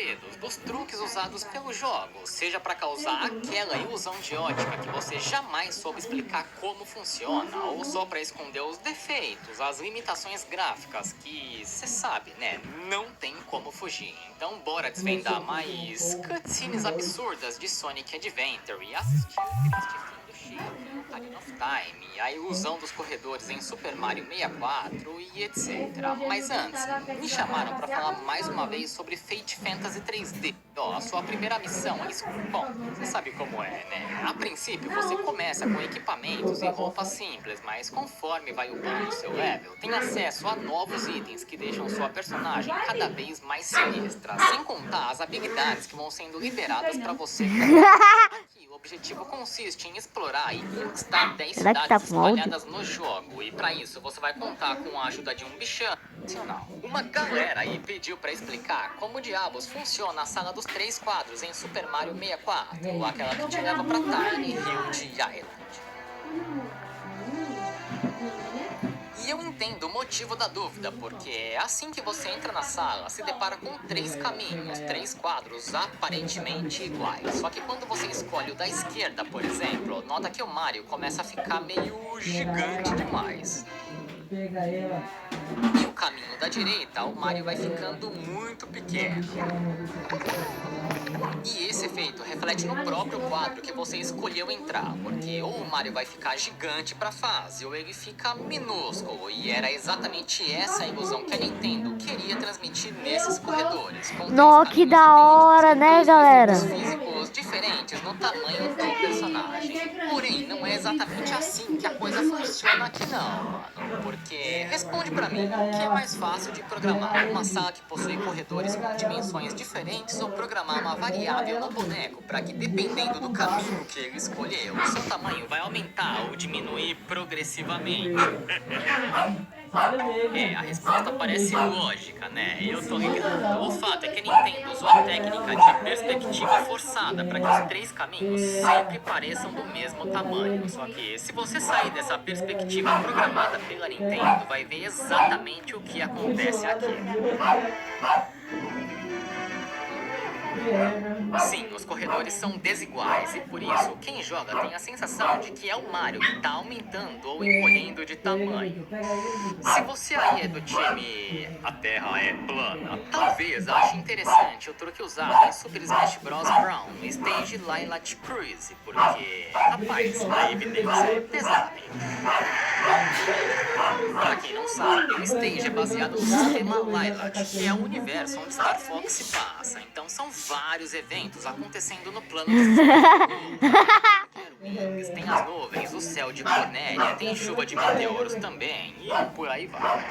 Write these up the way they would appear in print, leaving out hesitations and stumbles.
segredos dos truques usados pelo jogo, seja para causar aquela ilusão de ótica que você jamais soube explicar como funciona, ou só para esconder os defeitos, as limitações gráficas que, cê sabe, né, não tem como fugir. Então bora desvendar mais cutscenes absurdas de Sonic Adventure e assistir o triste fim do Chico no Ocarina of Time, a ilusão dos corredores em Super Mario 64 e etc. Mas antes, me chamaram para falar mais uma vez sobre Fate Fantasy 3D. Ó, a sua primeira missão é... Bom, você sabe como é, né? A princípio, você começa com equipamentos e roupas simples, mas conforme vai upando seu level, tem acesso a novos itens que deixam sua personagem cada vez mais sinistra, sem contar as habilidades que vão sendo liberadas para você. Aqui, o objetivo consiste em explorar e conquistar 10 cidades espalhadas no jogo, e para isso você vai contar com a ajuda de um bichão. Uma galera aí pediu pra explicar como diabos funciona a sala dos 3 quadros em Super Mario 64, aquela que te leva pra Tiny Hilde Island. E eu entendo o motivo da dúvida, porque assim que você entra na sala, se depara com 3 caminhos, 3 quadros aparentemente iguais. Só que quando você escolhe o da esquerda, por exemplo, nota que o Mario começa a ficar meio gigante demais. E o caminho da direita, o Mario vai ficando muito pequeno. E esse efeito reflete no próprio quadro que você escolheu entrar, porque ou o Mario vai ficar gigante pra fase, ou ele fica minúsculo, e era exatamente essa ilusão que a Nintendo queria transmitir nesses corredores. Nossa, que da hora, né, galera? Físicos diferentes no tamanho do personagem. Porém, não é exatamente assim que a coisa funciona aqui não, mano. Porque, responde pra mim, o que é mais fácil de programar? Uma sala que possui corredores com dimensões diferentes ou programar uma variável no boneco para que, dependendo do caminho que ele escolher, o seu tamanho vai aumentar ou diminuir progressivamente? A resposta parece lógica, né? Eu tô ligado. O fato é que a Nintendo usou a técnica de perspectiva forçada para que os 3 caminhos sempre pareçam do mesmo tamanho. Só que se você sair dessa perspectiva programada pela Nintendo, vai ver exatamente o que acontece aqui. Sim, os corredores são desiguais e por isso quem joga tem a sensação de que é o Mario que tá aumentando ou encolhendo de tamanho. Se você aí é do time a Terra é plana, talvez ache interessante o truque usado em Super Smash Bros. Brown no stage Lylat Cruise, porque, rapaz, a evidência é pesada. Pra quem não sabe, o stage é baseado no sistema Lylat, que é o universo onde Star Fox se passa. Então são vários eventos acontecendo no plano de tem as nuvens, o céu de Cornélia, tem chuva de meteoros também, e por aí vai.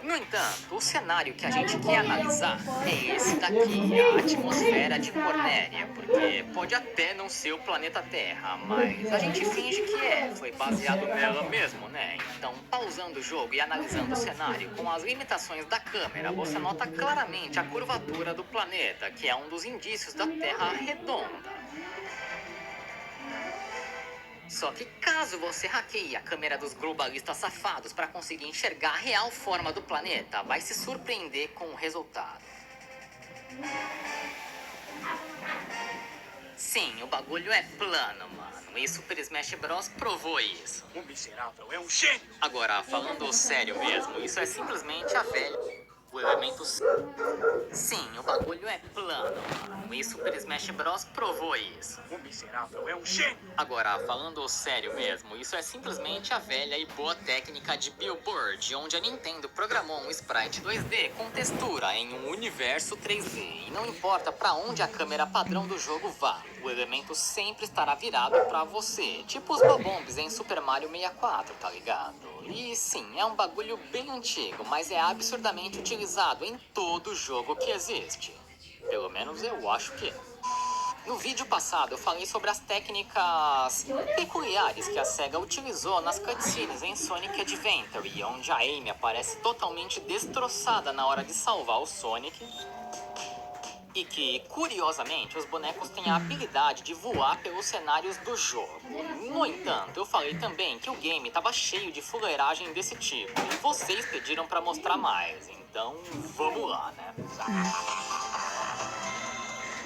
No entanto, o cenário que a gente quer analisar é esse daqui, a atmosfera de Cornélia, porque pode até não ser o planeta Terra, mas a gente finge que foi baseado nela mesmo, né? Então, pausando o jogo e analisando o cenário com as limitações da câmera, você nota claramente a curvatura do planeta, que é um dos indícios da Terra redonda. Só que caso você hackeie a câmera dos globalistas safados para conseguir enxergar a real forma do planeta, vai se surpreender com o resultado. Sim, o bagulho é plano, mano. E Super Smash Bros. Provou isso. O miserável é um gênio! Agora, falando sério mesmo, isso é simplesmente a velha... O elemento... Sim, o bagulho é plano, mano. E Super Smash Bros. Provou isso. O miserável é um gênio! Agora, falando sério mesmo, isso é simplesmente a velha e boa técnica de billboard, onde a Nintendo programou um sprite 2D com textura em um universo 3D. E não importa pra onde a câmera padrão do jogo vá, o elemento sempre estará virado pra você. Tipo os bobombs em Super Mario 64, tá ligado? E sim, é um bagulho bem antigo, mas é absurdamente utilizado em todo jogo que existe. Pelo menos eu acho que é. No vídeo passado eu falei sobre as técnicas peculiares que a SEGA utilizou nas cutscenes em Sonic Adventure, onde a Amy aparece totalmente destroçada na hora de salvar o Sonic. E que, curiosamente, os bonecos têm a habilidade de voar pelos cenários do jogo. No entanto, eu falei também que o game estava cheio de fuleiragem desse tipo, e vocês pediram pra mostrar mais, então vamos lá, né?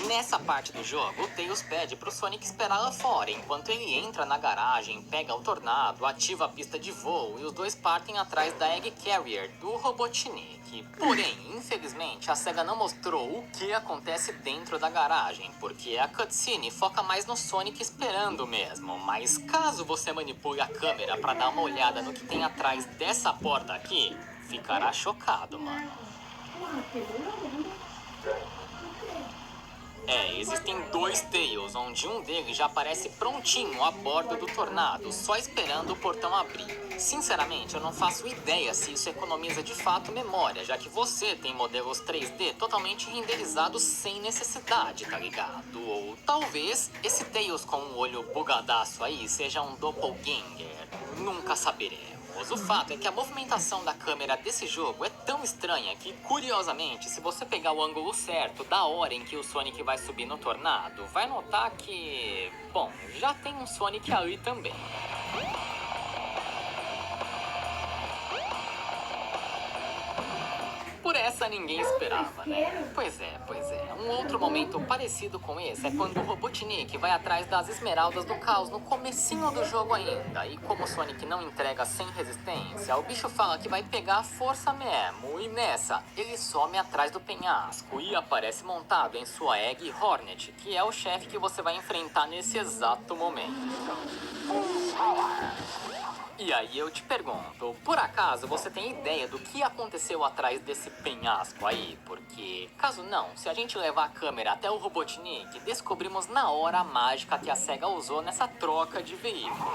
Nessa parte do jogo, o Tails pede pro Sonic esperar lá fora, enquanto ele entra na garagem, pega o Tornado, ativa a pista de voo e os dois partem atrás da Egg Carrier do Robotnik. Porém, infelizmente, a SEGA não mostrou o que acontece dentro da garagem, porque a cutscene foca mais no Sonic esperando mesmo. Mas caso você manipule a câmera pra dar uma olhada no que tem atrás dessa porta aqui, ficará chocado, mano. Existem dois Tails, onde um deles já aparece prontinho a bordo do Tornado, só esperando o portão abrir. Sinceramente, eu não faço ideia se isso economiza de fato memória, já que você tem modelos 3D totalmente renderizados sem necessidade, tá ligado? Ou talvez esse Tails com um olho bugadaço aí seja um doppelganger, nunca saberemos. O fato é que a movimentação da câmera desse jogo é tão estranha que, curiosamente, se você pegar o ângulo certo da hora em que o Sonic vai subir no Tornado, vai notar que, bom, já tem um Sonic ali também. Por essa ninguém esperava, né? Pois é. Um outro momento parecido com esse é quando o Robotnik vai atrás das esmeraldas do caos no comecinho do jogo ainda. E como o Sonic não entrega sem resistência, o bicho fala que vai pegar a força mesmo. E nessa, ele some atrás do penhasco e aparece montado em sua Egg Hornet, que é o chefe que você vai enfrentar nesse exato momento. E aí eu te pergunto, por acaso você tem ideia do que aconteceu atrás desse penhasco aí? Porque, caso não, se a gente levar a câmera até o Robotnik, descobrimos na hora a mágica que a SEGA usou nessa troca de veículo.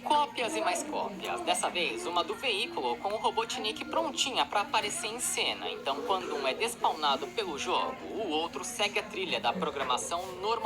Cópias e mais cópias. Dessa vez, uma do veículo com o Robotnik prontinha pra aparecer em cena. Então, quando um é despawnado pelo jogo, o outro segue a trilha da programação normal.